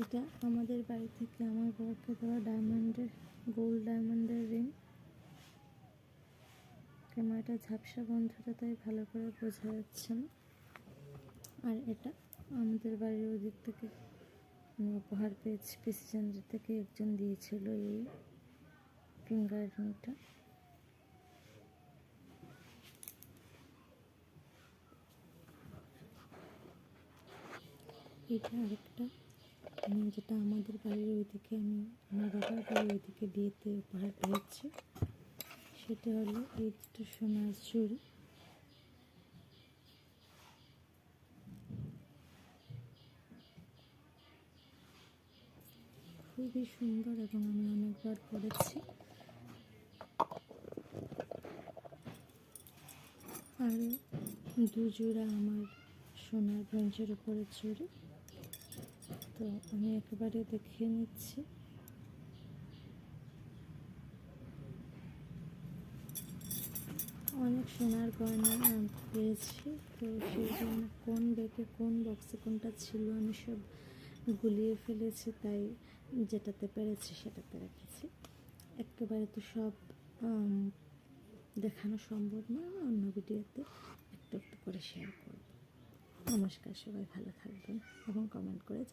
এটা আমাদের বাড়ি থেকে আমার বরকে দেওয়া গোল্ড ডায়মন্ডের রিং। ক্যামেরাটা ঝাপসা বন্ধুরা, তাই ভালো করে বোঝা যাচ্ছে না। আর এটা আমাদের বাড়ির ওদিক থেকে আমি উপহার পেয়েছি, পিসিচন্দ্র থেকে একজন দিয়েছিল এই ফিঙ্গার রিংটা। এটা আরেকটা যেটা আমাদের বাড়ির ওইদিকে আমার বাবার বাড়ির ওইদিকে বিয়েতে উপহার পেয়েছি। সেটা হলো এই দুটো সোনার চুড়ি। খুবই সুন্দর এবং আমি অনেকবার পরেছি। আর দুজোড়া আমার সোনার ব্রোঞ্জের উপরে চুড়ি। তো আমি একেবারে দেখিয়ে নিচ্ছি। অনেক সোনার গয়না পেয়েছি, তো সেই জন্য কোন ব্যাগে কোন বক্সে কোনটা ছিল আমি সব গুলিয়ে ফেলেছি, তাই যেটাতে পেরেছি সেটাতে রেখেছি। একেবারে তো সব দেখানো সম্ভব নয়, আমি অন্য ভিডিওতে একটু একটু করে শেয়ার করব। নমস্কার, সবাই ভালো থাকবেন এবং কমেন্ট করে